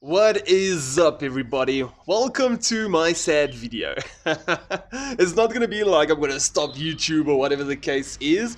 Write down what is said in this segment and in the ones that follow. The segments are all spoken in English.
What is up, everybody? Welcome to my sad video. It's not gonna be like I'm gonna stop YouTube or whatever the case is.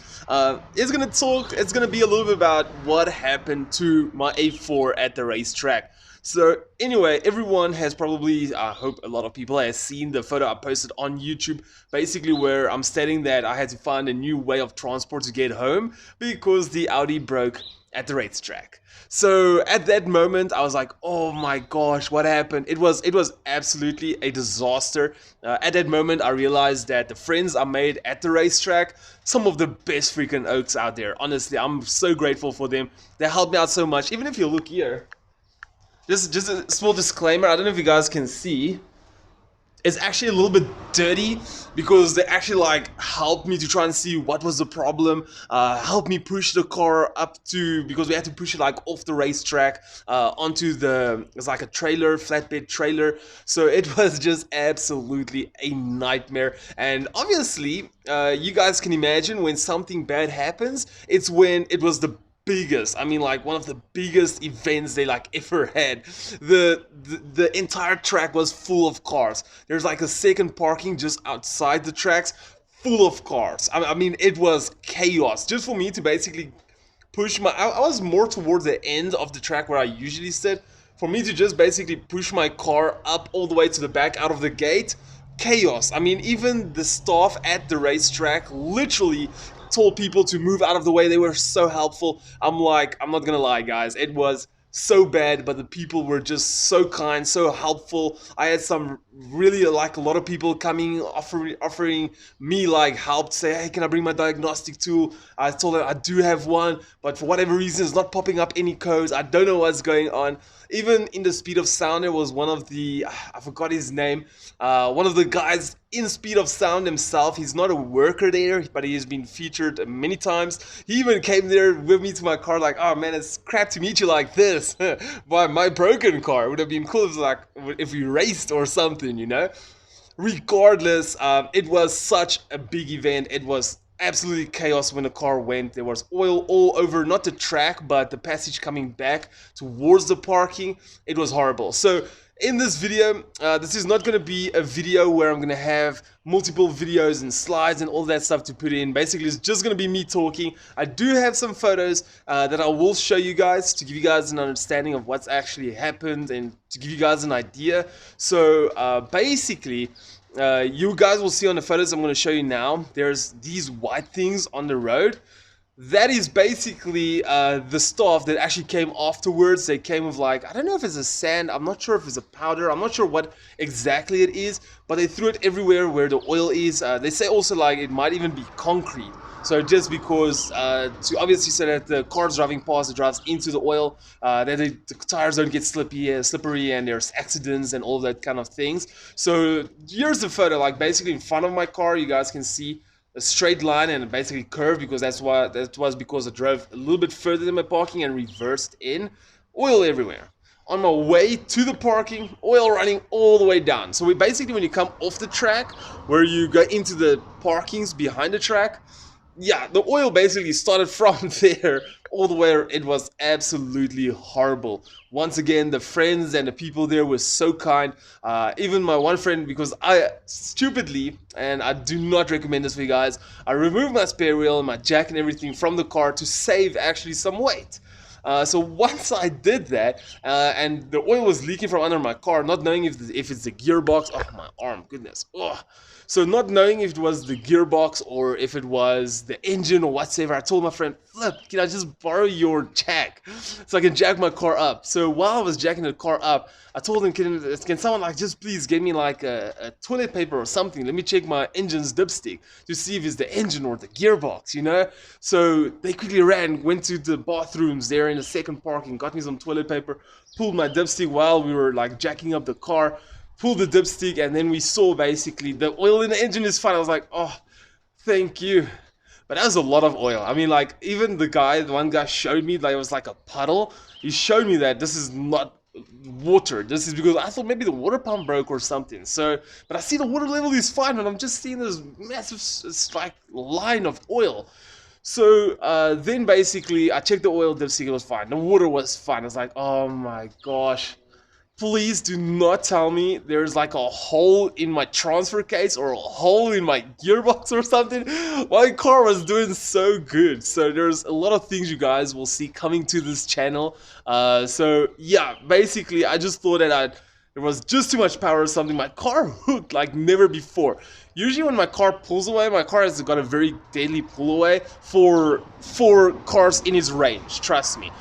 It's gonna be a little bit about what happened to my A4 at the racetrack. So anyway, everyone has probably, I hope a lot of people has seen the photo I posted on YouTube, basically where I'm stating that I had to find a new way of transport to get home because the Audi broke at the racetrack. So at that moment, I was like, "Oh my gosh, what happened?" It was absolutely a disaster. At that moment, I realized that the friends I made at the racetrack, some of the best freaking oaks out there. Honestly, I'm so grateful for them. They helped me out so much. Even if you look here, just a small disclaimer. I don't know if you guys can see, it's actually a little bit dirty because they actually like helped me to try and see what was the problem, helped me push the car up to, because we had to push it like off the racetrack onto it's like a trailer, flatbed trailer. So it was just absolutely a nightmare. And obviously, you guys can imagine when something bad happens, it's when it was the biggest, I mean, like one of the biggest events they like ever had. The entire track was full of cars. There's like a second parking just outside the tracks, full of cars. I mean, it was chaos just for me to basically push my. I was more towards the end of the track where I usually sit. For me to just basically push my car up all the way to the back out of the gate, chaos. I mean, even the staff at the racetrack literally told people to move out of the way. They were so helpful. I'm like, I'm not gonna lie, guys. It was so bad, but the people were just so kind, so helpful. I had some really, like, a lot of people coming, offering me like help, say, "Hey, can I bring my diagnostic tool?" I told them I do have one, but for whatever reason, it's not popping up any codes. I don't know what's going on. Even in the Speed of Sound, there was one of the, I forgot his name, one of the guys in Speed of Sound himself. He's not a worker there, but he has been featured many times. He even came there with me to my car, like, "Oh man, it's crap to meet you like this." By my broken car. It would have been cool if, like, if we raced or something, you know? Regardless, it was such a big event. It was absolutely chaos when the car went. There was oil all over, not the track, but the passage coming back towards the parking. It was horrible. So in this video, this is not going to be a video where I'm going to have multiple videos and slides and all that stuff to put in. Basically, it's just going to be me talking. I do have some photos that I will show you guys to give you guys an understanding of what's actually happened and to give you guys an idea. So basically, you guys will see on the photos I'm going to show you now, there's these white things on the road. That is basically the stuff that actually came afterwards. They came with, like, I don't know if it's a sand, I'm not sure if it's a powder, I'm not sure what exactly it is, but they threw it everywhere where the oil is. They say also like it might even be concrete. So just because, to obviously so that the cars driving past, it drives into the oil, that the tires don't get slippery, and there's accidents and all that kind of things. So here's the photo, like basically in front of my car, you guys can see a straight line and basically curved, because that was because I drove a little bit further than my parking and reversed in. Oil everywhere. On my way to the parking, oil running all the way down. So we basically, when you come off the track, where you go into the parkings behind the track, yeah, the oil basically started from there all the way. It was absolutely horrible. Once again, the friends and the people there were so kind. Even my one friend, because I stupidly, and I do not recommend this for you guys, I removed my spare wheel and my jack and everything from the car to save actually some weight. So once I did that, and the oil was leaking from under my car, not knowing if it's the gearbox. Oh, my arm, goodness. Oh. So not knowing if it was the gearbox or if it was the engine or whatsoever, I told my friend, "Flip, can I just borrow your jack so I can jack my car up?" So while I was jacking the car up, I told him, can someone like just please get me like a toilet paper or something? Let me check my engine's dipstick to see if it's the engine or the gearbox, you know? So they quickly went to the bathrooms there in the second parking, got me some toilet paper, pulled my dipstick while we were like jacking up the car, pulled the dipstick, and then we saw basically the oil in the engine is fine. I was like, "Oh, thank you." But that was a lot of oil. I mean, like, even the one guy showed me that it was like a puddle. He showed me that this is not water. This is because I thought maybe the water pump broke or something. So, but I see the water level is fine, and I'm just seeing this massive like line of oil. So then basically I checked the oil dipstick, it was fine. The water was fine. I was like, "Oh my gosh." please do not tell me there's like a hole in my transfer case or a hole in my gearbox or something. My car was doing so good. So there's a lot of things you guys will see coming to this channel. So yeah, basically I just thought that there was just too much power or something. My car hooked like never before. Usually when my car pulls away, my car has got a very deadly pull away for cars in its range, trust me.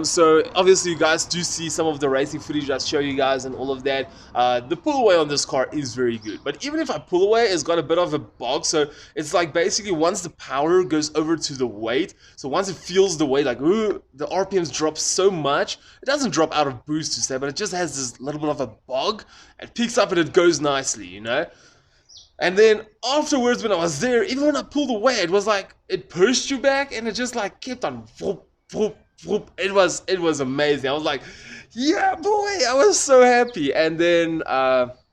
So obviously you guys do see some of the racing footage I show you guys and all of that. The pull away on this car is very good, but even if I pull away, it's got a bit of a bog. So it's like basically once the power goes over to the weight, so once it feels the weight, like ooh, the RPMs drop so much, it doesn't drop out of boost to say, but it just has this little bit of a bog. It picks up and it goes nicely, you know. And then afterwards, when I was there, even when I pulled away, it was like it pushed you back, and it just like kept on whoop, whoop, whoop. It was amazing. I was like, yeah, boy, I was so happy. And then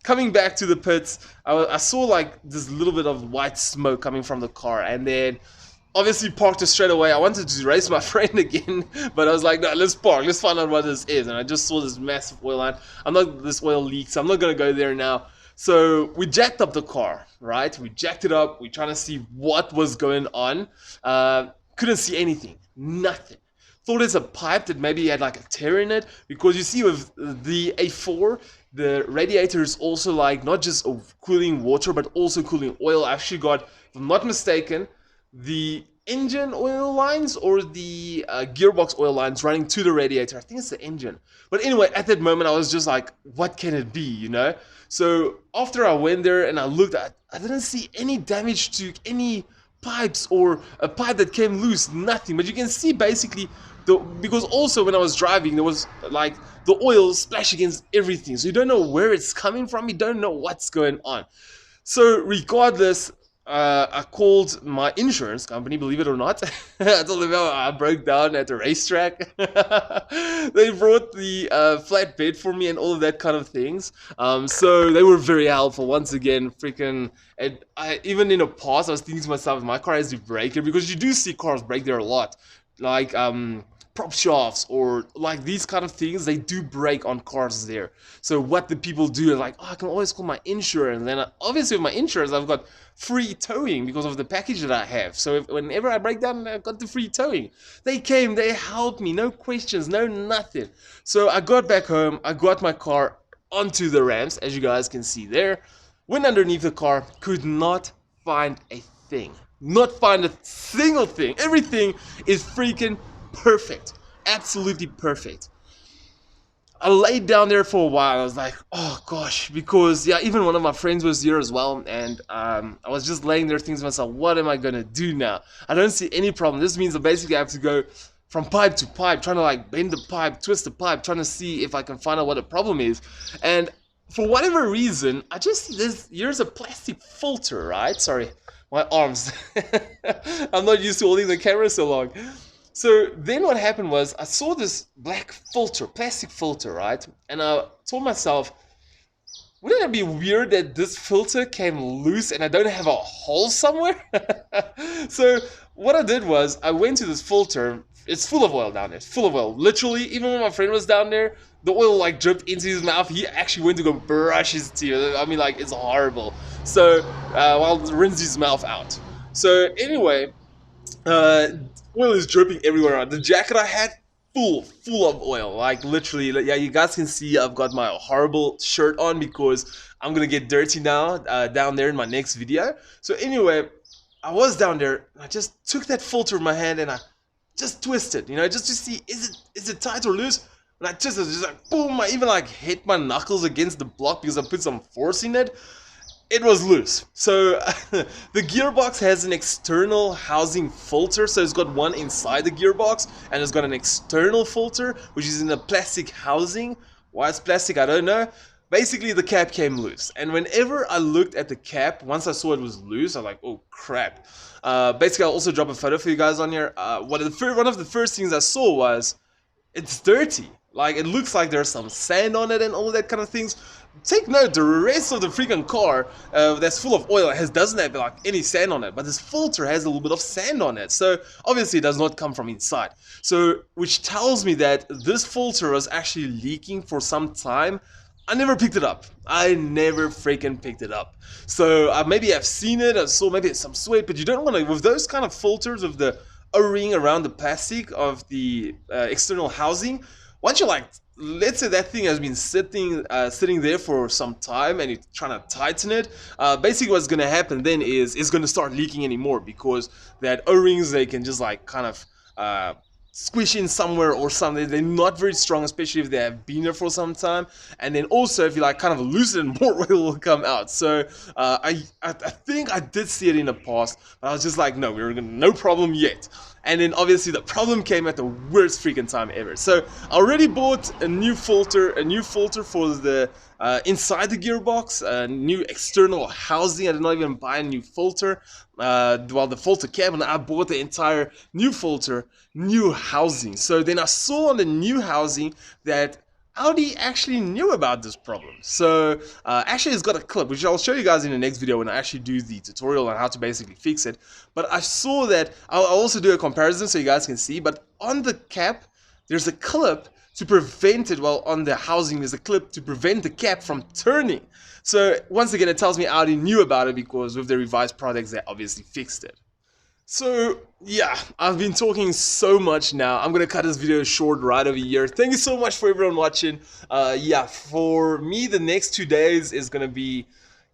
coming back to the pits, I saw like this little bit of white smoke coming from the car, and then obviously parked it straight away. I wanted to race my friend again, but I was like, no, let's park. Let's find out what this is. And I just saw this massive oil line. This oil leak, so I'm not gonna go there now. So we jacked up the car, right? We jacked it up. We're trying to see what was going on. Couldn't see anything, nothing. Thought it's a pipe that maybe had like a tear in it, because you see with the A4, the radiator is also like not just cooling water, but also cooling oil. I actually got, if I'm not mistaken, the engine oil lines or the gearbox oil lines running to the radiator. I think it's the engine. But anyway, at that moment, I was just like, what can it be, you know? So after I went there and I looked, I didn't see any damage to any pipes or a pipe that came loose, nothing. But you can see basically, because also when I was driving, there was like the oil splash against everything. So you don't know where it's coming from. You don't know what's going on. So regardless, I called my insurance company, believe it or not. I told them I broke down at the racetrack. They brought the flatbed for me and all of that kind of things. So they were very helpful. Once again, freaking, and even in the past, I was thinking to myself, my car has to break it, because you do see cars break there a lot. Like prop shafts or like these kind of things, they do break on cars there. So what the people do is like, oh, I can always call my insurance. And then obviously with my insurance, I've got free towing because of the package that I have. So whenever I break down, I got the free towing. They came, they helped me, no questions, no nothing. So I got back home, I got my car onto the ramps, as you guys can see there. Went underneath the car, could not find a thing. Not find a single thing. Everything is freaking perfect. Absolutely perfect. I laid down there for a while. I was like, oh gosh, because yeah, even one of my friends was here as well, and I was just laying there thinking to myself, what am I gonna do now? I don't see any problem. This means that basically I have to go from pipe to pipe, trying to like bend the pipe, twist the pipe, trying to see if I can find out what the problem is. And for whatever reason, I just see here's a plastic filter, right? Sorry, my arms. I'm not used to holding the camera so long. So then what happened was I saw this black filter, plastic filter, right? And I told myself, wouldn't it be weird that this filter came loose and I don't have a hole somewhere? So what I did was I went to this filter. It's full of oil down there. It's full of oil. Literally, even when my friend was down there, the oil like dripped into his mouth. He actually went to go brush his teeth. I mean, like, it's horrible. So while rinse his mouth out. So anyway, oil is dripping everywhere around. The jacket I had, full of oil, like literally. Yeah, you guys can see I've got my horrible shirt on because I'm gonna get dirty now down there in my next video. So anyway, I was down there, and I just took that filter in my hand and I just twisted, you know, just to see is it tight or loose. And I just like boom, I even like hit my knuckles against the block because I put some force in it. It was loose. So the gearbox has an external housing filter. So it's got one inside the gearbox and it's got an external filter, which is in a plastic housing. Why it's plastic, I don't know. Basically, the cap came loose. And whenever I looked at the cap, once I saw it was loose, I was like, oh crap. Basically, I'll also drop a photo for you guys on here. One of the first things I saw was, it's dirty. like it looks like there's some sand on it and all that kind of things. Take note, the rest of the freaking car that's full of oil doesn't have like any sand on it, but this filter has a little bit of sand on it, so obviously it does not come from inside. So which tells me that this filter was actually leaking for some time. I never picked it up. I never freaking picked it up. So maybe I've seen it, I saw maybe it's some sweat, but you don't want to, with those kind of filters of the O-ring around the plastic of the external housing, once you like, let's say that thing has been sitting there for some time and you're trying to tighten it, basically what's going to happen then is it's going to start leaking anymore, because that O-rings, they can just like kind of squish in somewhere or something. They're not very strong, especially if they have been there for some time. And then also if you like kind of loosen it, more oil will come out. So I think I did see it in the past, but I was just like, no, no problem yet. And then obviously the problem came at the worst freaking time ever. So I already bought a new filter for the inside the gearbox, a new external housing. I did not even buy a new filter. Well, the filter cabinet, I bought the entire new filter, new housing. So then I saw on the new housing that Audi actually knew about this problem. So actually it's got a clip, which I'll show you guys in the next video when I actually do the tutorial on how to basically fix it. But I saw that, I'll also do a comparison so you guys can see, but on the cap, there's a clip to prevent it, well, on the housing there's a clip to prevent the cap from turning. So once again, it tells me Audi knew about it, because with the revised products, they obviously fixed it. So yeah, I've been talking so much now. I'm gonna cut this video short right over here. Thank you so much for everyone watching. Yeah, for me the next 2 days is gonna be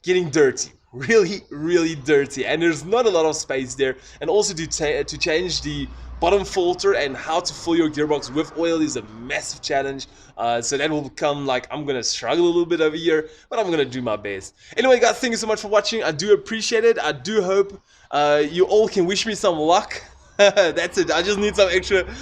getting dirty, really dirty, and there's not a lot of space there. And also to change the bottom filter and how to fill your gearbox with oil is a massive challenge. So that will become like, I'm gonna struggle a little bit over here, but I'm gonna do my best. Anyway guys, thank you so much for watching. I do appreciate it. I do hope you all can wish me some luck. That's it. I just need a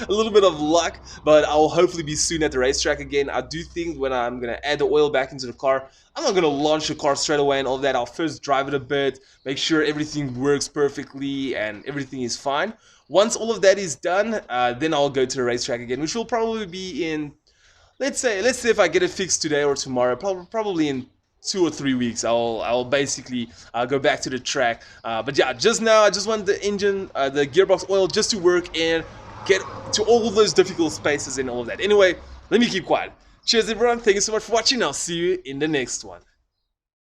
little bit of luck, but I'll hopefully be soon at the racetrack again. I do think when I'm gonna add the oil back into the car, I'm not gonna launch the car straight away and all that. I'll first drive it a bit, make sure everything works perfectly and everything is fine. Once all of that is done, then I'll go to the racetrack again, which will probably be in, let's say if I get it fixed today or tomorrow, probably in 2 or 3 weeks, I'll basically go back to the track. But yeah, just now I just want the engine, the gearbox oil just to work and get to all those difficult spaces and all of that. Anyway, let me keep quiet. Cheers everyone, thank you so much for watching. I'll see you in the next one.